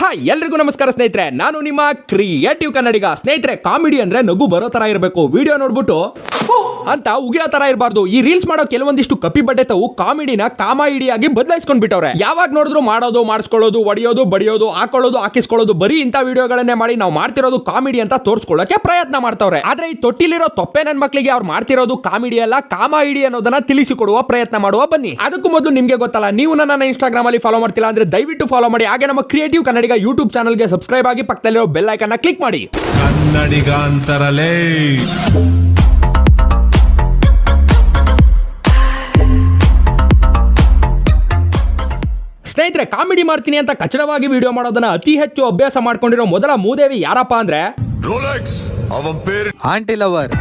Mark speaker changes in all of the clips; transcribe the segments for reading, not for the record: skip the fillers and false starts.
Speaker 1: Hi ಎಲ್ರಿಗೂ ನಮಸ್ಕಾರ ಸ್ನೇಹಿತರೆ, ನಾನು ನಿಮ್ಮ ಕ್ರಿಯೇಟಿವ್ ಕನ್ನಡಿಗ. ಸ್ನೇಹಿತರೆ, ಕಾಮಿಡಿ ಅಂದ್ರೆ ನಗು ಬರೋ ತರ ಇರಬೇಕು. ವಿಡಿಯೋ ನೋಡ್ಬಿಟ್ಟು ಅಂತ ಉಗಿಯೋ ತರ ಇರಬಾರ್ದು. ಈ ರೀಲ್ಸ್ ಮಾಡೋ ಕೆಲವೊಂದಿಷ್ಟು ಕಪಿ ಬಡ್ಡೆತವು ಕಾಮಿಡಿನ ಕಾಮಿಡಿಯಾಗಿ ಬದಲಾಯಿಸ್ಕೊಂಡ್ ಬಿಟ್ಟವ್ರೆ. ಯಾವಾಗ ನೋಡಿದ್ರು ಮಾಡೋದು, ಮಾಡಿಸ್ಕೊಳ್ಳೋದು, ಒಡೆಯೋದು, ಬಡಿಯೋದು, ಹಾಕೊಳ್ಳೋದು, ಹಾಕಿಸ್ಕೊಳ್ಳೋದು, ಬರೀ ಇಂಥ ವಿಡಿಯೋಗಳನ್ನೇ ಮಾಡಿ ನಾವು ಮಾಡ್ತಿರೋದು ಕಾಮಿಡಿ ಅಂತ ತೋರಿಸ್ಕೊಳ್ಳೋಕೆ ಪ್ರಯತ್ನ ಮಾಡ್ತಾವ್ರೆ. ಆದ್ರೆ ಈ ತೊಟ್ಟಿಲಿರೋ ತೊಪ್ಪೆ ನನ್ನ ಮಕ್ಕಳಿಗೆ ಅವ್ರು ಮಾಡ್ತಿರೋದು ಕಾಮಿಡಿ ಅಲ್ಲ, ಕಾಮಿಡಿ ಅನ್ನೋದನ್ನ ತಿಳಿಸಿಕೊಡುವ ಪ್ರಯತ್ನ ಮಾಡುವ ಬನ್ನಿ. ಅದಕ್ಕೂ ಮೊದಲು ನಿಮ್ಗೆ ಗೊತ್ತಲ್ಲ, ನೀವು ನನ್ನ ಇನ್ಸ್ಟಾಗ್ರಾಮ್ ಅಲ್ಲಿ ಫಾಲೋ ಮಾಡ್ತಿಲ್ಲ ಅಂದ್ರೆ ದಯವಿಟ್ಟು ಫಾಲೋ ಮಾಡಿ. ಹಾಗೆ ನಮ್ಮ ಕ್ರಿಯೇಟಿವ್ ಕನ್ನಡಿಗ ಯೂಟ್ಯೂಬ್ ಚಾನಲ್ಗೆ ಸಬ್ಸ್ಕ್ರೈಬ್ ಆಗಿ ಪಕ್ಕದಲ್ಲಿರೋ ಬೆಲ್ ಐಕಾನ್ ಕ್ಲಿಕ್ ಮಾಡಿ.
Speaker 2: ಕನ್ನಡಿಗಾಂತರಲೇ
Speaker 1: ಸ್ನೇಹಿತರೆ, ಕಾಮಿಡಿ ಮಾಡ್ತೀನಿ ಅಂತ ಕಚಡವಾಗಿ ವಿಡಿಯೋ ಮಾಡೋದನ್ನ ಅತಿ ಹೆಚ್ಚು ಅಭ್ಯಾಸ ಮಾಡ್ಕೊಂಡಿರೋ ಮೊದಲ ಮೂದೇವಿ ಯಾರಪ್ಪ ಅಂದ್ರೆ
Speaker 2: ರೋಲೆಕ್ಸ್. ಅವನ ಪೇರು
Speaker 3: ಆಂಟಿ ಲವರ್.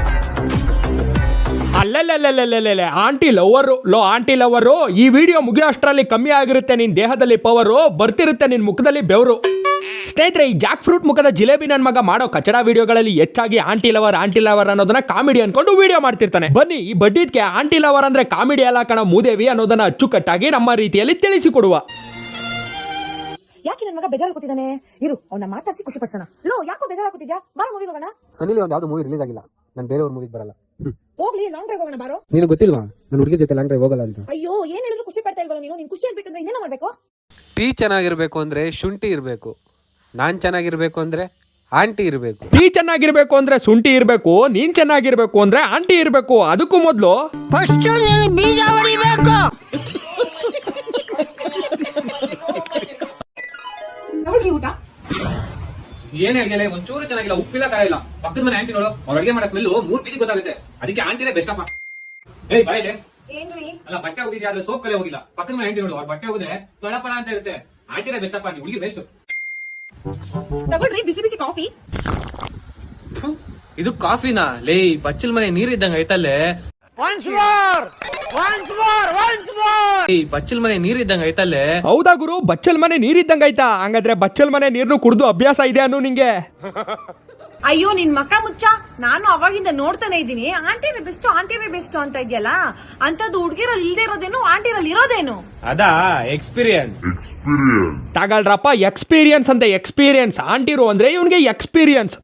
Speaker 1: ಅಲ್ಲಲ್ಲಲ್ಲಲ್ಲಲ್ಲೇ ಆಂಟಿ ಲವರು ಆಂಟಿ ಲವರು. ಈ ವಿಡಿಯೋ ಮುಗಿಯೋ ಅಷ್ಟರಲ್ಲಿ ಕಮ್ಮಿ ಆಗಿರುತ್ತೆ ನಿನ್ ದೇಹದಲ್ಲಿ ಪವರು, ಬರ್ತಿರುತ್ತೆ ನಿನ್ ಮುಖದಲ್ಲಿ ಬೆವರು. ಸ್ನೇಹಿತರೆ, ಈ ಜಾಕ್ ಫ್ರೂಟ್ ಮುಖದ ಜಿಲೇಬಿ ನನ್ ಮಗ ಮಾಡೋ ಕಚಡ ವಿಡಿಯೋಗಳಲ್ಲಿ ಹೆಚ್ಚಾಗಿ ಆಂಟಿ ಲವರ್ ಅನ್ನೋದನ್ನ ಕಾಮಿಡಿ ಅನ್ಕೊಂಡು ವಿಡಿಯೋ ಮಾಡ್ತಿರ್ತಾನೆ. ಬನ್ನಿ, ಈ ಬಡ್ಡಿದ್ಕೆ ಆಂಟಿ ಲವರ್ ಅಂದ್ರೆ ಕಾಮಿಡಿ ಅಲ್ಲ ಕಣ ಮೂದೇವಿ ಅನ್ನೋದನ್ನ ಅಚ್ಚುಕಟ್ಟಾಗಿ ನಮ್ಮ ರೀತಿಯಲ್ಲಿ ತಿಳಿಸಿಕೊಡುವ.
Speaker 4: ಯಾಕೆ ನನ್ನ ಮಗ ಬೇಜಾರು ಕೂತಿದ್ದಾನೆ? ಇರು, ಅವನ್ನ ಮಾತಾಡ್ಸಿ ಖುಷಿ ಪಡಿಸೋಣ. ಲೋ, ಯಾಕೋ ಬೇಜಾರು ಕೂತಿದ್ಯಾ? ಬಾರೋ ಮೂವಿಗೆ ಹೋಗೋಣ.
Speaker 5: ಸನ್ನಿಲಿ ಒಂದು ಯಾವ್ದು ಮೂವಿ ರಿಲೀಸ್ ಆಗಿಲ್ಲ, ನಾನು ಬೇರೆಯವ್ರ ಮೂವಿಗೆ ಬರಲ್ಲ.
Speaker 4: ಹೋಗ್ಲಿ, ಲಾಂಗ್ ಡ್ರೈವ್ ಹೋಗೋಣ ಬಾರೋ.
Speaker 5: ನೀನು ಗೊತ್ತಿಲ್ವಾ ನನ್ನ ಹುಡುಗಿ ಜೊತೆ ಲಾಂಗ್ ಡ್ರೈವ್ ಹೋಗಲ್ಲ ಅಂತ?
Speaker 4: ಅಯ್ಯೋ, ಏನ್ ಹೇಳಿದ್ರು ಖುಷಿ ಪಡ್ತಾ ಇಲ್ವಲ್ಲ ನೀನು? ನೀನ್ ಖುಷಿ ಆಗ್ಬೇಕಂದ್ರೆ ಇನ್ನೇನ ಮಾಡ್ಬೇಕು?
Speaker 3: ಟೀ ಚೆನ್ನಾಗಿರ್ಬೇಕು ಅಂದ್ರೆ ಶುಂಠಿ ಇರ್ಬೇಕು, ನಾನ್ ಚೆನ್ನಾಗಿರ್ಬೇಕು ಅಂದ್ರೆ ಆಂಟಿ ಇರ್ಬೇಕು.
Speaker 1: ನೀ ಚೆನ್ನಾಗಿರ್ಬೇಕು ಅಂದ್ರೆ ಶುಂಠಿ ಇರ್ಬೇಕು, ನೀನ್ ಚೆನ್ನಾಗಿರ್ಬೇಕು ಅಂದ್ರೆ ಆಂಟಿ ಇರ್ಬೇಕು. ಅದಕ್ಕೂ ಮೊದಲು
Speaker 4: ಬೀಜ ಹೊಡಿಬೇಕು. ಊಟ
Speaker 6: ಏನ್ ಅಡಿಗೆ ಒಂಚೂರು ಚೆನ್ನಾಗಿಲ್ಲ, ಉಪ್ಪಿಲ್ಲ, ಖಾರ ಇಲ್ಲ. ಪಕ್ಕದ ಮನೆ ಆಂಟಿ ನೋಡು, ಅವ್ರ ಅಡಿಗೆ ಮಾಡೋ ಸ್ಮೆಲ್ 3 ಬೀದಿ ಗೊತ್ತಾಗುತ್ತೆ. ಅದಕ್ಕೆ ಆಂಟಿನೇ ಬೆಸ್ಟ್ ಅಪ್ಪ. ಏಯ್ ಬಾಯಿಲೆ,
Speaker 4: ಏನ್ರಿ?
Speaker 6: ಅಲ್ಲ ಬಟ್ಟೆ ಹೋಗಿದ್ಯಾ, ಆದ್ರೆ ಸೋಪ್ ಕಲೆ ಹೋಗಿಲ್ಲ. ಪಕ್ಕದ ಮನೆ ಆಂಟಿ ನೋಡು, ಅವ್ರ ಬಟ್ಟೆ ಹೋಗಿದ್ರೆ ಪಳ ಅಂತ ಇರುತ್ತೆ. ಆಂಟಿನೇ ಬೆಸ್ಟ್ ಅಪ್ಪ, ನೀವು ಹುಡುಗಿ ಬೆಸ್ಟ್.
Speaker 4: ತಗೊಳ್ರಿ ಬಿಸಿ ಬಿಸಿ ಕಾಫಿ.
Speaker 6: ಇದು ಕಾಫಿನಾ? ಲೇ, ಬಚ್ಚಲ್ ಮನೆ ನೀರ್ ಇದ್ದಂಗ ಐತಲ್ಲೇ. ಬಚ್ಚಲ್ ಮನೆ ನೀರ್ ಇದ್ದಂಗ ಐತಲ್ಲೇ.
Speaker 1: ಹೌದಾ ಗುರು, ಬಚ್ಚಲ್ ಮನೆ ನೀರಿದ್ದಂಗ ಆಯ್ತಾ? ಹಂಗಾದ್ರೆ ಬಚ್ಚಲ್ ಮನೆ ನೀರ್ನು ಕುಡ್ದು ಅಭ್ಯಾಸ ಇದೆ ಅನ್ನು ನಿಂಗೆ.
Speaker 4: ಅಯ್ಯೋ, ನಿನ್ ಮಕ್ಕ ಮುಚ್ಚ. ನಾನು ಅವಾಗಿಂದ ನೋಡ್ತಾನೆ ಇದ್ದೀನಿ, ಆಂಟಿನೇ ಬೆಸ್ಟ್ ಅಂತ ಇದೆಯಲ್ಲ. ಅಂತದ್ದು ಹುಡುಗಿರಲ್ಲಿ ಇಲ್ದೇ ಇರೋದೇನು, ಆಂಟಿರಲ್ಲಿ ಇರೋದೇನು?
Speaker 6: ಅದಾ ಎಕ್ಸ್ಪೀರಿಯನ್ಸ್.
Speaker 1: ತಗಳ್ರಪ್ಪ, ಎಕ್ಸ್ಪೀರಿಯನ್ಸ್ ಅಂತ. ಎಕ್ಸ್ಪೀರಿಯನ್ಸ್ ಆಂಟಿರು ಅಂದ್ರೆ ಇವನ್ಗೆ ಎಕ್ಸ್ಪೀರಿಯನ್ಸ್.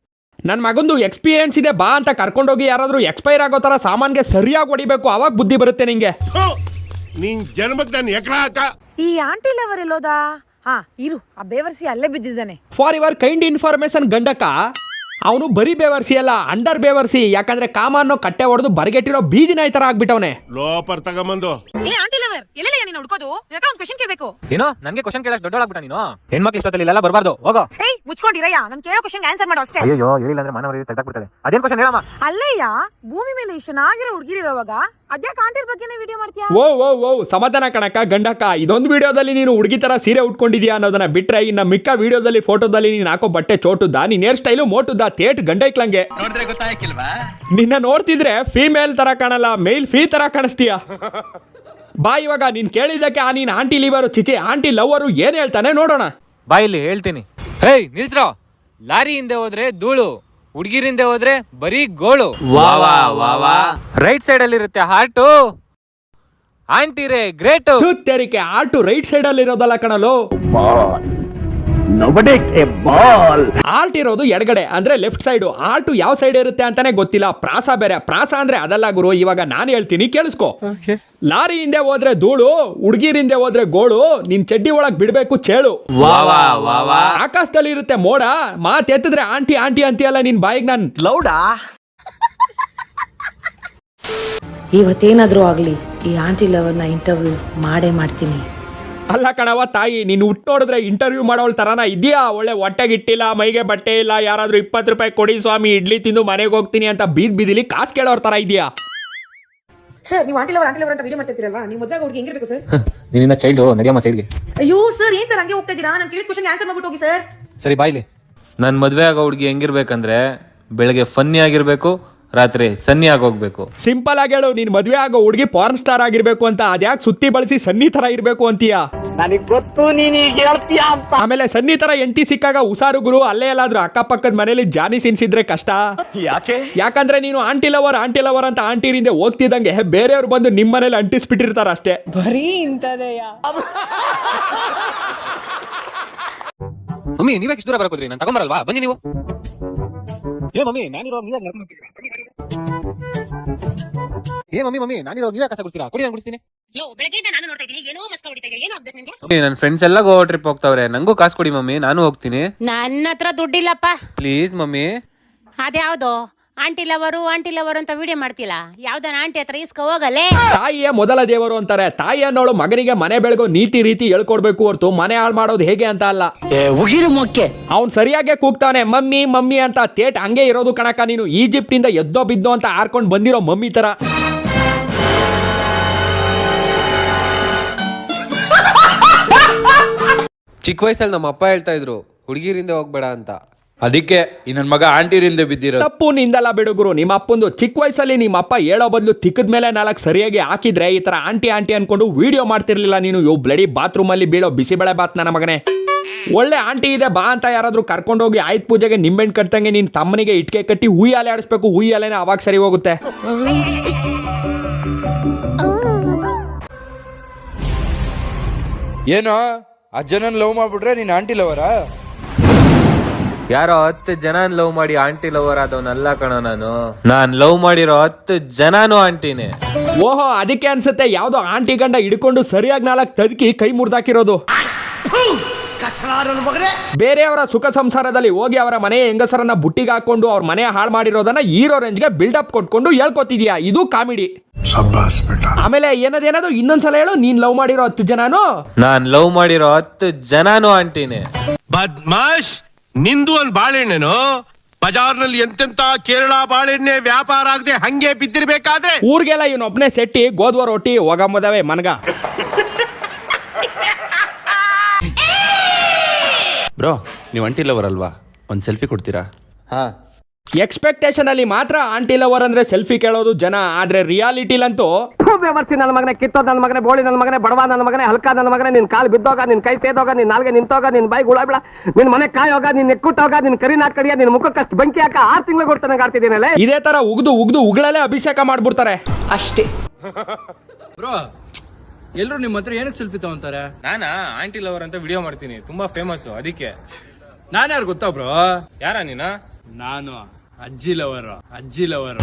Speaker 1: ನನ್ನ ಮಗಂದು ಎಕ್ಸ್ಪೀರಿಯನ್ಸ್ ಇದೆ ಬಾ ಅಂತ ಕರ್ಕೊಂಡೋಗಿ ಯಾರಾದ್ರೂ ಎಕ್ಸ್ಪೈರ್ ಆಗೋ ತರ ಸಾಮಾನ್ಗೆ ಸರಿಯಾಗಿ ಹೊಡಿಬೇಕು, ಅವಾಗ ಬುದ್ಧಿ ಬರುತ್ತೆ ನಿಂಗೆ.
Speaker 2: ನಿನ್ ಜನ್ಮಕ್ ನಾನು ಎಕಡ ಹಾಕ.
Speaker 4: ಈ ಆಂಟಿ ಲವರ್ ಎಲ್ಲೋದಾ? ಹಾ, ಇರು, ಆ ಬೇವರ್ಸಿ ಅಲ್ಲೇ ಬಿದ್ದಿದ್ದಾನೆ.
Speaker 1: ಫಾರ್ ಯುವರ್ ಕೈಂಡ್ ಇನ್ಫಾರ್ಮೇಶನ್ ಗಂಡಕ, ಅವನು ಬರೀ ಬೇವರ್ಸಿ ಅಲ್ಲ, ಅಂಡರ್ ಬೇವರ್ಸಿ. ಯಾಕಂದ್ರೆ ಕಾಮ ಅನ್ನೋ ಕಟ್ಟೆ ಹೊಡೆದು ಬರಗೆಟ್ಟಿರೋ ಬೀದಿ ನಾಯಿ ತರ ಆಗ್ಬಿಟ್ಟವನೆ.
Speaker 2: ಲೋಪರ್ ತಗೊಂಬಂದು
Speaker 4: ಏ ಆಂಟಿ ಲವರ್, ಎಲ್ಲೆಲ್ಲ ನೀನು ಹುಡ್ಕೋದು? ನಿನಗೆ ಒಂದು ಕ್ವೆಶ್ಚನ್ ಕೇಳಬೇಕು.
Speaker 6: ಏನೋ ನನ್ಗೆ ಕ್ವಶನ್ ಕೇಳಕ್ ದೊಡ್ಡೋಳಾಗ್ಬಿಟ್ಟ ನೀನು. ಹೆಣ್ಮಕ್ಳು ಇಷ್ಟೊತ್ತಲ್ಲಿ ಇಲ್ಲೆಲ್ಲ ಬರಬಾರ್ದು, ಹೋಗೋ.
Speaker 4: ಏಯ್, ಮುಚ್ಕೊಂಡಿರಯ್ಯ, ನಾನು ಕೇಳೋ ಕ್ವೆಶ್ಚನ್ ಆನ್ಸರ್ ಮಾಡು ಅಷ್ಟೇ.
Speaker 6: ಅಯ್ಯೋ, ಹೇಳಿಲ್ಲ ಅಂದ್ರೆ ಮಾನವರಿಗೆ ತೆಗ್ದಾಕ್ಬಿಡ್ತಾರೆ. ಅದೇನ್ ಕ್ವಶನ್ ಹೇಳಮ್ಮ?
Speaker 4: ಅಲ್ಲಯ್ಯ, ಭೂಮಿ ಮೇಲೆ ಇಷ್ಟು ಚೆನ್ನಾಗಿರೋ ಹುಡುಗಿರಿರೋವಾಗ ಅದ್ಯಾಕೆ ಆಂಟಿರ್ ಬಗ್ಗೆನೇ ವಿಡಿಯೋ ಮಾಡ್ತೀಯಾ?
Speaker 1: ಓ ಸಮಾಧಾನ ಕಣಕ್ಕ ಗಂಡಕ್ಕ. ಇದೊಂದು ವಿಡಿಯೋದಲ್ಲಿ ನೀನು ಹುಡುಗಿ ತರ ಸೀರೆ ಉಟ್ಕೊಂಡಿದ್ಯಾ ಅನ್ನೋದನ್ನ ಬಿಟ್ರೆ, ಇನ್ನ ಮಿಕ್ಕ ವಿಡಿಯೋದಲ್ಲಿ ಫೋಟೋದಲ್ಲಿ ನೀನು ಹಾಕೋ ಬಟ್ಟೆ ಚೋಟುದ್ದ, ನೀನ್ ಹೇರ್ ಸ್ಟೈಲು ಮೋಟುದ್ದ, ತೇಟ್ ಗಂಡೈಕ್ಲಂಗೆ. ನಿನ್ನ ನೋಡ್ತಿದ್ರೆ ಫೀಮೇಲ್ ತರ ಕಾಣಲ್ಲ, ಮೇಲ್ ಫೀ ತರ ಕಾಣಿಸ್ತೀಯ. ಬಾ, ಇವಾಗ ನೀನ್ ಕೇಳಿದ್ದಕ್ಕೆ ಆ ನೀನ್ ಆಂಟಿ ಲಿವರು ಚಿಚಿ ಆಂಟಿ ಲವರು ಏನ್ ಹೇಳ್ತಾನೆ ನೋಡೋಣ.
Speaker 6: ಬಾಯಿಲಿ ಹೇಳ್ತೀನಿ. ಹೇಯ್ ನಿಲ್ಸ್ರೋ, ಲಾರಿ ಹಿಂದೆ ಹೋದ್ರೆ ಧೂಳು, ಹುಡುಗಿರಿಂದ ಹೋದ್ರೆ ಬರೀ ಗೋಳು. ರೈಟ್ ಸೈಡ್ ಅಲ್ಲಿ ಇರುತ್ತೆ ಹಾರ್ಟು, ಆಂಟಿರೇ ಗ್ರೇಟ್.
Speaker 1: ತೆರಿಕೆ ಆಟು ರೈಟ್ ಸೈಡ್ ಅಲ್ಲಿ ಇರೋದಲ್ಲ ಕಣಲು, ಆರ್ಟ್ ಇರೋದು ಎಡಗಡೆ ಅಂದ್ರೆ ಲೆಫ್ಟ್ ಸೈಡ್. ಆರ್ಟು ಯಾವ ಸೈಡ್ ಇರುತ್ತೆ ಅಂತಾನೆ ಗೊತ್ತಿಲ್ಲ. ಪ್ರಾಸ ಬೇರೆ. ಪ್ರಾಸ ಅಂದ್ರೆ ಅದಲ್ಲ ಗುರು, ಇವಾಗ ನಾನು ಹೇಳ್ತೀನಿ ಕೇಳಿಸ್ಕೊ. ಲಾರಿ ಹಿಂದೆ ಹೋದ್ರೆ ಧೂಳು, ಹುಡುಗಿರಿಂದೆ ಹೋದ್ರೆ ಗೋಳು, ನಿನ್ ಚಡ್ಡಿ ಒಳಗ್ ಬಿಡ್ಬೇಕು ಚೇಳು. ಆಕಾಶದಲ್ಲಿ ಇರುತ್ತೆ ಮೋಡ, ಮಾತ್ ಎತ್ತಿದ್ರೆ ಆಂಟಿ ಆಂಟಿ ಅಂತೀಯಲ್ಲ ನಿನ್ ಬಾಯಿಗೆ ನಾನ್ ಲೌಡಾ.
Speaker 4: ಇವತ್ತೇನಾದ್ರೂ ಆಗ್ಲಿ, ಈ ಆಂಟಿ ಲವರ್ನ ಇಂಟರ್ವ್ಯೂ ಮಾಡೇ ಮಾಡ್ತೀನಿ.
Speaker 1: ಅಲ್ಲ ಕಣವ ತಾಯಿ, ನೀನು ಹುಟ್ಟು ನೋಡಿದ್ರೆ ಇಂಟರ್ವ್ಯೂ ಮಾಡೋಳ ತರಾನ ಇದೆಯಾ? ಒಳ್ಳೆ ಹೊಟ್ಟೆಗಿಟ್ಟಿಲ್ಲ, ಮೈಗೆ ಬಟ್ಟೆ ಇಲ್ಲ, ಯಾರಾದ್ರೂ 20 ರೂಪಾಯಿ ಕೊಡಿ ಸ್ವಾಮಿ, ಇಡ್ಲಿ ತಿಂದು ಮನೆಗೆ ಹೋಗ್ತೀನಿ ಅಂತ ಬೀದಿಲಿ ಕಾಸು ಕೇಳೋರ್ ತರ ಇದೆಯಾ?
Speaker 4: ಸರ್, ನೀವು ಆಂಟಿ ಲವರ್ ಅಂತ ವಿಡಿಯೋ ಮಾಡ್ತಿರ್ತೀರಲ್ವಾ, ನೀವು ಮದುವೆ ಹುಡುಗಿ ಹೆಂಗಿರ್ಬೇಕು ಸರ್?
Speaker 3: ನೀನಿನ್ನ ಚೈಲ್ಡ್ ನಡಿಯಮ್ಮ ಸೈಡ್ಗೆ.
Speaker 4: ಅಯ್ಯೋ ಸರ್, ಏನ್ ಸರ್ ಹಂಗೆ ಹೋಗ್ತಾ ಇದ್ದೀರಾ? ನಾನು ಕೇಳಿದ ಕ್ವಶನ್ ಆನ್ಸರ್ ಮಾಡ್ಬಿಟ್ಟು ಹೋಗಿ ಸರ್.
Speaker 3: ಸರಿ ಬಾಯ್ಲಿ. ನನ್ ಮದ್ವೆ ಆಗೋ ಹುಡುಗಿ ಹೆಂಗಿರ್ಬೇಕಂದ್ರೆ ಬೆಳಗ್ಗೆ ಫನ್ನಿ ಆಗಿರ್ಬೇಕು, ರಾತ್ರಿ ಸನ್ನಿ ಆಗೋಗ್ಬೇಕು.
Speaker 1: ಸಿಂಪಲ್ ಆಗಿ ಹೇಳು, ನೀನ್ ಮದ್ವೆ ಆಗೋ ಹುಡುಗಿ ಪಾರ್ನ್ ಸ್ಟಾರ್ ಆಗಿರ್ಬೇಕು ಅಂತ. ಅದ್ಯಾಕೆ ಸುತ್ತಿ ಬಳಸಿ ಸನ್ನಿ ತರ ಇರ್ಬೇಕು ಅಂತೀಯ? ಆಮೇಲೆ ಸನ್ನಿ ತರ ಎಂಟಿ ಸಿಕ್ಕಾಗ ಉಸಾರು ಗುರು, ಅಲ್ಲೇ ಎಲ್ಲಾದ್ರೂ ಅಕ್ಕಪಕ್ಕದ ಮನೇಲಿ ಜಾನಿ ಸಿನ್ಸಿದ್ರೆ ಕಷ್ಟ. ಯಾಕಂದ್ರೆ ನೀನು ಆಂಟಿ ಲವರ್ ಅಂತ ಆಂಟಿರಿಂದ ಹೋಗ್ತಿದ್ದಂಗೆ ಬೇರೆಯವ್ರು ಬಂದು ನಿಮ್ ಮನೇಲಿ ಅಂಟಿಸ್ಬಿಟ್ಟಿರ್ತಾರ ಅಷ್ಟೇ. ಬರೀ ಇಂತದೆಯಾ?
Speaker 6: ಮಮ್ಮಿ ನೀವೇ ಇಷ್ಟು ದೂರ ಬರಕೋದ್ರಿ ನಾನು ತಗೊಂಬರಲ್ವಾ ಬನ್ನಿ ನೀವು. ಏ ಮಮ್ಮಿ ನಾನಿರೋ ನೀವೇ ನಾನಿರೋ ನೀವೇ ಕಸ ಗುಡ್ತೀರಾ ಕೊಡಿ ನಾನು ಗುಡಿಸ್ತೀನಿ. ನನ್ನ ಫ್ರೆಂಡ್ಸ್ ಎಲ್ಲ ಗೋವಾ ಟ್ರಿಪ್ ಹೋಗ್ತಾವ್ರೆ, ನಂಗೂ ಕಾಸು ಕೊಡಿ ಮಮ್ಮಿ, ನಾನು ಹೋಗ್ತೀನಿ.
Speaker 7: ನನ್ನ ಹತ್ರ ದುಡ್ಡಿಲ್ಲಪ್ಪ.
Speaker 6: Please mummy.
Speaker 7: ಅದ್ಯಾವ್ದು ಆಂಟಿ ಲವರು ಅಂತ ವಿಡಿಯೋ ಮಾಡ್ತಿಲ್ಲ, ಯಾವ್ದನ ಆಂಟಿ ಹತ್ರ ಇಸ್ಕ ಹೋಗಲೇ.
Speaker 1: ತಾಯಿಯೇ ಮೊದಲ ದೇವರು ಅಂತಾರೆ. ತಾಯಿ ಅನ್ನೋಳು ಮಗನಿಗೆ ಮನೆ ಬೆಳಗೋ ನೀತಿ ರೀತಿ ಹೇಳ್ಕೊಡ್ಬೇಕು ಹೊರತು ಮನೆ ಹಾಳು ಮಾಡೋದು ಹೇಗೆ ಅಂತ ಅಲ್ಲ. ಅವ್ನ್ ಸರಿಯಾಗಿ ಕೂಗ್ತಾನೆ ಮಮ್ಮಿ ಮಮ್ಮಿ ಅಂತ. ತೇಟ್ ಹಂಗೆ ಇರೋದು ಕಣಕ. ನೀನು ಈಜಿಪ್ಟ್ ಇಂದ ಎದ್ದೋ ಬಿದ್ದೋ ಅಂತ ಆರ್ಕೊಂಡ್ ಬಂದಿರೋ ಮಮ್ಮಿ ತರ.
Speaker 3: ಚಿಕ್ಕ ವಯಸ್ಸಲ್ಲಿ ನಮ್ಮ ಅಪ್ಪ ಹೇಳ್ತಾ ಇದ್ರು ಹುಡುಗಿರಿಂದ ಹೋಗ್ಬೇಡ ಅಂತ, ಅದಕ್ಕೆ ಈ ನನ್ನ ಮಗ ಆಂಟಿರಿಂದ ಬಿದ್ದಿರೋ.
Speaker 1: ತಪ್ಪು ನಿಂದಲ್ಲ ಬಿಡುಗರು, ನಿಮ್ಮ ಅಪ್ಪಂದು. ಚಿಕ್ಕ ವಯಸ್ಸಲ್ಲಿ ನಿಮ್ಮ ಅಪ್ಪ ಹೇಳೋ ಬದಲು ತಿಕ್ಕದ ಮೇಲೆ 4 ಸರಿಯಾಗಿ ಹಾಕಿದ್ರೆ ಈ ತರ ಆಂಟಿ ಅನ್ಕೊಂಡು ವಿಡಿಯೋ ಮಾಡ್ತಿರ್ಲಿಲ್ಲ ನೀನು. ಇವು ಬ್ಲಡಿ ಬಾತ್ರೂಮ್ ಅಲ್ಲಿ ಬೀಳೋ ಬಿಸಿಬೇಳೆ ಬಾತ್ ನನ್ನ ಮಗನೇ. ಒಳ್ಳೆ ಆಂಟಿ ಇದೆ ಬಾ ಅಂತ ಯಾರಾದ್ರೂ ಕರ್ಕೊಂಡೋಗಿ ಆಯ್ತು ಪೂಜೆಗೆ ನಿಂಬೆಣ್ಣು ಕಟ್ಟಂಗೆ ನಿನ್ ತಮ್ಮನಿಗೆ ಇಟ್ಕೆ ಕಟ್ಟಿ ಉಯ್ಯಾಲೆ ಆಡಿಸ್ಬೇಕು. ಉಯ್ಯಾಲೆನೆ ಅವಾಗ ಸರಿ ಹೋಗುತ್ತೆ.
Speaker 8: ಏನೋ ಅಜ್ಜನನ್ ಲವ್ ಮಾಡ್ಬಿಟ್ರೆ ನೀನ್ ಆಂಟಿ ಲವರಾ?
Speaker 3: ಯಾರೋ 10 ಜನ ಲವ್ ಮಾಡಿ ಆಂಟಿ ಲವರ್ ಆದವನಲ್ಲ ಕಣೋ ನಾನ್ ಲವ್ ಮಾಡಿರೋ 10 ಜನನು ಆಂಟಿನೇ.
Speaker 1: ಓಹೋ, ಅದಕ್ಕೆ ಅನ್ಸುತ್ತೆ ಯಾವ್ದೋ ಆಂಟಿ ಗಂಡ ಹಿಡ್ಕೊಂಡು ಸರಿಯಾಗಿ 4 ತದಕಿ ಕೈ ಮುರ್ದಾಕಿರೋದು. ಬೇರೆಯವರ ಸುಖ ಸಂಸಾರದಲ್ಲಿ ಹೋಗಿ ಅವರ ಮನೆಯ ಹೆಂಗಸರನ್ನ ಬುಟ್ಟಿಗೆ ಹಾಕೊಂಡು ಅವ್ರ ಮನೆ ಹಾಳು ಮಾಡಿರೋದನ್ನ ಹೀರೋ ರೇಂಜ್ಗೆ ಬಿಲ್ಡಪ್ ಕೊಟ್ಕೊಂಡು ಹೇಳ್ಕೊತಿದ್ಯಾ. ಇದು ಕಾಮಿಡಿ. ಆಮೇಲೆ ಏನದೇನದು ಇನ್ನೊಂದ್ಸಲ ಹೇಳು. ನೀನ್ ಲವ್ ಮಾಡಿರೋ 10 ಜನನು?
Speaker 3: ನಾನ್ ಲವ್ ಮಾಡಿರೋ 10 ಜನನು ಆಂಟಿನೇ.
Speaker 2: ಬದ್ಮಾಶ್, ನಿಂದು ಒಂದ್ ಬಾಳೆಹಣ್ಣೇನು ಬಜಾರ್ನಲ್ಲಿ ಎಂತೆಂತ ಕೇರಳ ಬಾಳೆಹಣ್ಣೆ ವ್ಯಾಪಾರ ಆಗದೆ ಹಂಗೆ ಬಿದ್ದಿರ್ಬೇಕಾದ್ರೆ
Speaker 1: ಊರ್ಗೆಲ್ಲ ಇವನೊಬ್ನೇ ಸೆಟ್ಟಿ ಗೋದ್ವ ರೊಟ್ಟಿ ಹೋಗಂಬದವೆ ಮನ್ಗ.
Speaker 9: ಬ್ರೋ, ನೀವು ಆಂಟಿ ಲವರ್ ಅಲ್ವಾ? ಒಂದು ಸೆಲ್ಫಿ ಕೊಡ್ತೀರಾ?
Speaker 3: ಹಾ,
Speaker 1: ಎಕ್ಸ್ಪೆಕ್ಟೇಷನ್ ಅಲ್ಲಿ ಮಾತ್ರ ಆಂಟಿ ಲವರ್ ಅಂದ್ರೆ ಸೆಲ್ಫಿ ಕೇಳೋದು ಜನ. ಆದ್ರೆ ರಿಯಾಲಿಟಿಲಂತೂ
Speaker 5: ನನ್ನ ಮಗನೇ, ಕಿತ್ತೋದ್ ನನ್ನ ಮಗನೇ, ಬೋಳಿ ನನ್ನ ಮಗನೇ, ಬಡವ ನನ್ನ ಮಗನೇ, ಹಲ್ಕ ನನ್ನ ಮಗನೇ, ನಿನ್ ಕಾಲು ಬಿದ್ದೋಗ, ನಿನ್ ಕೈ ತೇದೋಗ, ನಿನ್ ನಾಲ್ಗೆ ನಿಂತೋಗ, ನಿನ್ ಬಾಯಿ ಗುಳ ಬಿಡ, ನಿನ್ ಮನೆ ಕಾಯೋಗ, ನಿನ್ ನೆಕ್ಕುಟ್ಟೋಗ, ನಿನ್ ಕರಿ ನಾಟ್ ಕಡಿಯ, ನಿನ್ ಮುಖಕ್ಕಷ್ಟು ಬೆಂಕಿ ಹಾಕ 6 ತಿಂಗಳು ಕೊಡ್ತಾನೆ ಆಡ್ತಿದ್ದೀನಲ್ಲ.
Speaker 1: ಇದೇ ತರ ಉಗ್ದು ಉಗಳಲ್ಲೇ ಅಭಿಷೇಕ ಮಾಡ್ಬಿಡ್ತಾರೆ
Speaker 7: ಅಷ್ಟೇ.
Speaker 6: ಬ್ರೋ, ಎಲ್ರು ನಿಮ್ಮ ಹತ್ರ ಏನಕ್ಕೆ ಸೆಲ್ಫಿ ತಗೊಂತಾರೆ? ನಾನಾ ಆಂಟಿ ಲವರ್ ಅಂತ ವಿಡಿಯೋ ಮಾಡ್ತೀನಿ, ತುಂಬಾ ಫೇಮಸ್. ಅದಕ್ಕೆ ನಾನು ಯಾರು ಗೊತ್ತಾ ಬ್ರೋ? ಯಾರ ನೀನ? ನಾನು ಅಜ್ಜಿ ಲವರ್.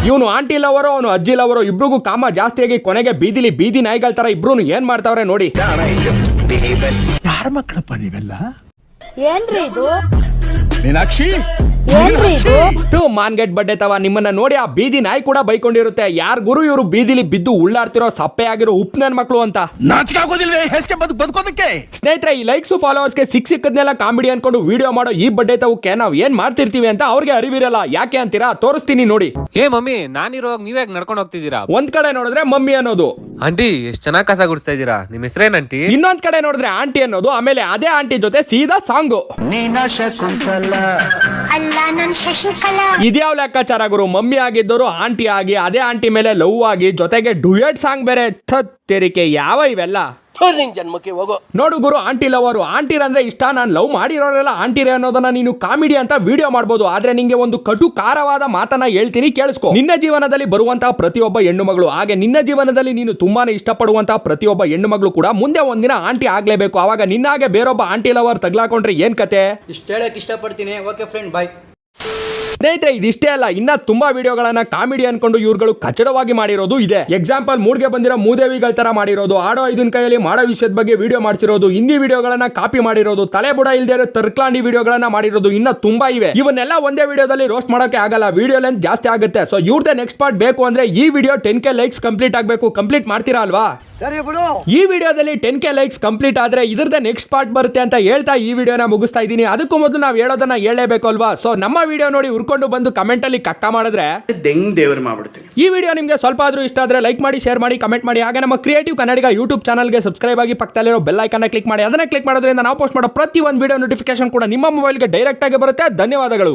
Speaker 1: ಇವನು ಆಂಟಿ ಲವರೋ ಅವನು ಅಜ್ಜಿ ಲವರೋ, ಇಬ್ರಿಗೂ ಕಾಮ ಜಾಸ್ತಿಯಾಗಿ ಕೊನೆಗೆ ಬೀದಿ ನಾಯಿಗಳ ತರ ಇಬ್ರು ಏನ್ ಮಾಡ್ತಾವ್ರೆ ನೋಡಿ.
Speaker 2: ಯಾರ ಮಕ್ಕಳಪ್ಪ ನೀವೆಲ್ಲ?
Speaker 7: ಏನ್ರಿ ಇದು?
Speaker 2: ಮೀನಾಕ್ಷಿ,
Speaker 1: ಮಾನ್ಗೆಟ್ ಬಡ್ಡೆ ತವ ನಿಮ್ಮನ್ನ ನೋಡಿ ಆ ಬೀದಿ ನಾಯಿ ಕೂಡ ಬೈಕೊಂಡಿರುತ್ತೆ. ಯಾರ್ ಗುರು ಇವರು ಬೀದಿಲಿ ಬಿದ್ದು ಉಳ್ಳಾಡ್ತಿರೋ ಸಪ್ಪೆ ಆಗಿರೋ ಉಪ್ ನನ್ ಮಕ್ಳು ಅಂತ.
Speaker 2: ನಾಚಿಕೆ ಆಗೋದಿಲ್ವೇ ಹೇಸ್ಗೆ ಬದುಕೋದಕ್ಕೆ?
Speaker 1: ಸ್ನೇಹಿತರೆ, ಈ ಲೈಕ್ಸ್ ಫಾಲೋವರ್ಸ್ಗೆ ಸಿಕ್ಕದನ್ನೆಲ್ಲ ಕಾಮಿಡಿ ಅನ್ಕೊಂಡು ವಿಡಿಯೋ ಮಾಡೋ ಈ ಬಡ್ಡೆ ತವಕ್ಕೆ ನಾವ್ ಏನ್ ಮಾಡ್ತಿರ್ತೀವಿ ಅಂತ ಅವ್ರಿಗೆ ಅರಿವಿರಲ್ಲ. ಯಾಕೆ ಅಂತೀರಾ? ತೋರಿಸ್ತೀನಿ ನೋಡಿ.
Speaker 6: ಏ ಮಮ್ಮಿ, ನಾನಿರುವಾಗ ನೀವೇ ನಡ್ಕೊಂಡು ಹೋಗ್ತಿದ್ದೀರಾ?
Speaker 1: ಒಂದ್ ಕಡೆ ನೋಡಿದ್ರೆ ಮಮ್ಮಿ ಅನ್ನೋದು.
Speaker 3: ಆಂಟಿ ಎಷ್ಟ್ ಚೆನ್ನಾಗಿ ಕಸ ಗುಡಿಸ್ತಾ ಇದ್ದೀರಾ, ನಿಮ್ ಹೆಸರೇನ್ ಆಂಟಿ?
Speaker 1: ಇನ್ನೊಂದ್ ಕಡೆ ನೋಡಿದ್ರೆ ಆಂಟಿ ಅನ್ನೋದು. ಆಮೇಲೆ ಅದೇ ಆಂಟಿ ಜೊತೆ ಸೀದಾ ಸಾಂಗು. ಇದ್ಯಾವ ಲೆಕ್ಕಾಚಾರ ಗುರು? ಮಮ್ಮಿ ಆಗಿದ್ದವರು ಆಂಟಿ ಆಗಿ, ಅದೇ ಆಂಟಿ ಮೇಲೆ ಲವ್ ಆಗಿ, ಜೊತೆಗೆ ಡುಯೆಟ್ ಸಾಂಗ್ ಬೇರೆ. ತೆರಿಕೆ ಯಾವ ಇವೆಲ್ಲ?
Speaker 8: ಜನ್ಮಕ್ಕೆ ಹೋಗೋ
Speaker 1: ನೋಡು ಗುರು, ಆಂಟಿ ಲವರು. ಆಂಟಿರ್ ಅಂದ್ರೆ ಇಷ್ಟ. ನಾನು ಲವ್ ಮಾಡಿರೋರೆಲ್ಲ ಆಂಟಿರೇ ಅನ್ನೋದನ್ನ ನೀನು ಕಾಮಿಡಿ ಅಂತ ವಿಡಿಯೋ ಮಾಡ್ಬೋದು. ಆದ್ರೆ ನಿಂಗೆ ಒಂದು ಕಟು ಕಾರವಾದ ಮಾತನ್ನ ಹೇಳ್ತೀನಿ, ಕೇಳಿಸ್ಕೊ. ನಿನ್ನ ಜೀವನದಲ್ಲಿ ಬರುವಂತಹ ಪ್ರತಿಯೊಬ್ಬ ಹೆಣ್ಣು ಮಗಳು, ಹಾಗೆ ನಿನ್ನ ಜೀವನದಲ್ಲಿ ನೀನು ತುಂಬಾನೇ ಇಷ್ಟಪಡುವಂತಹ ಪ್ರತಿಯೊಬ್ಬ ಹೆಣ್ಣು ಮಗಳು ಕೂಡ ಮುಂದೆ ಒಂದಿನ ಆಂಟಿ ಆಗ್ಲೇಬೇಕು. ಅವಾಗ ನಿನ್ನಾಗೆ ಬೇರೊಬ್ಬ ಆಂಟಿ ಲವರ್ ತಗ್ಲಾಕೊಂಡ್ರೆ ಏನ್ ಕತೆ?
Speaker 10: ಇಷ್ಟ ಹೇಳಕ್ ಇಷ್ಟಪಡ್ತೀನಿ. ಓಕೆ ಫ್ರೆಂಡ್, ಬಾಯ್.
Speaker 1: ಸ್ನೇಹಿತರೆ, ಇದಿಷ್ಟೇ ಅಲ್ಲ, ಇನ್ನ ತುಂಬಾ ವಿಡಿಯೋಗಳನ್ನ ಕಾಮಿಡಿ ಅನ್ಕೊಂಡು ಇವ್ರುಗಳು ಕಚಡವಾಗಿ ಮಾಡಿರೋದು ಇದೆ. ಎಕ್ಸಾಂಪಲ್, ಮೂಡ್ಗೆ ಬಂದಿರೋ ಮೂದೇವಿಗಳ ತರ ಮಾಡಿರೋದು, ಆಡೋ ಇದನ್ ಕೈಯಲ್ಲಿ ಮಾಡೋ ವಿಷಯದ ಬಗ್ಗೆ ವಿಡಿಯೋ ಮಾಡಿಸಿರೋದು, ಹಿಂದಿ ವಿಡಿಯೋಗಳನ್ನ ಕಾಪಿ ಮಾಡಿರೋದು, ತಲೆ ಬುಡ ಇಲ್ದೇ ಇರೋ ತರ್ಕ್ಲಾಂಡಿ ವಿಡಿಯೋಗಳನ್ನ ಮಾಡಿರೋದು, ಇನ್ನ ತುಂಬಾ ಇವೆ. ಇವನ್ನೆಲ್ಲ ಒಂದೇ ವಿಡಿಯೋದಲ್ಲಿ ರೋಸ್ಟ್ ಮಾಡೋಕೆ ಆಗಲ್ಲ, ವಿಡಿಯೋ ಲೆಂತ್ ಜಾಸ್ತಿ ಆಗುತ್ತೆ. ಸೊ ಇವ್ರದೇ ನೆಕ್ಸ್ಟ್ ಪಾರ್ಟ್ ಬೇಕು ಅಂದ್ರೆ ಈ ವಿಡಿಯೋ 10K ಲೈಕ್ಸ್ ಕಂಪ್ಲೀಟ್ ಆಗ್ಬೇಕು. ಕಂಪ್ಲೀಟ್ ಮಾಡ್ತೀರಾ ಅಲ್ವಾ? ಈ ವಿಡಿಯೋದಲ್ಲಿ 10K ಲೈಕ್ಸ್ ಕಂಪ್ಲೀಟ್ ಆದ್ರೆ ಇದ್ರದ್ದೇ ನೆಕ್ಸ್ಟ್ ಪಾರ್ಟ್ ಬರುತ್ತೆ ಅಂತ ಹೇಳ್ತಾ ಈ ವಿಡಿಯೋನ ಮುಗಿಸ್ತಾ ಇದ್ದೀನಿ. ಅದಕ್ಕೂ ಮೊದಲು ನಾವು ಹೇಳೋದನ್ನ ಹೇಳಲೇಬೇಕು ಅಲ್ವಾ? ಸೊ ನಮ್ಮ ವಿಡಿಯೋ ನೋಡಿ ಉರ್ಕೊಂಡು ಬಂದು ಕಮೆಂಟ್ ಅಲ್ಲಿ ಕಕ್ಕ ಮಾಡಿದ್ರೆ
Speaker 8: ದೇವ್ರು ಮಾಡ್ಬಿಡ್ತೀನಿ.
Speaker 1: ಈ ವಿಡಿಯೋ ನಿಮಗೆ ಸ್ವಲ್ಪ ಆದ್ರೂ ಇಷ್ಟ ಆದ್ರೆ ಲೈಕ್ ಮಾಡಿ, ಶೇರ್ ಮಾಡಿ, ಕಮೆಂಟ್ ಮಾಡಿ. ಹಾಗೆ ನಮ್ಮ ಕ್ರಿಯೇಟಿವ್ ಕನ್ನಡಿಗ ಯೂಟ್ಯೂಬ್ ಚಾನಲ್ಗೆ ಸಬ್ಸ್ಕ್ರೈಬ್ ಆಗಿ ಪಕ್ಕದಲ್ಲಿರೋ ಬೆಲ್ ಐಕಾನ್ ಕ್ಲಿಕ್ ಮಾಡಿ. ಅದನ್ನ ಕ್ಲಿಕ್ ಮಾಡೋದ್ರಿಂದ ನಾವು ಪೋಸ್ಟ್ ಮಾಡೋ ಪ್ರತಿ ಒಂದು ವಿಡಿಯೋ ನೋಟಿಫಿಕೇಶನ್ ಕೂಡ ನಿಮ್ಮ ಮೊಬೈಲ್ಗೆ ಡೈರೆಕ್ಟ್ ಆಗಿ ಬರುತ್ತೆ. ಧನ್ಯವಾದಗಳು.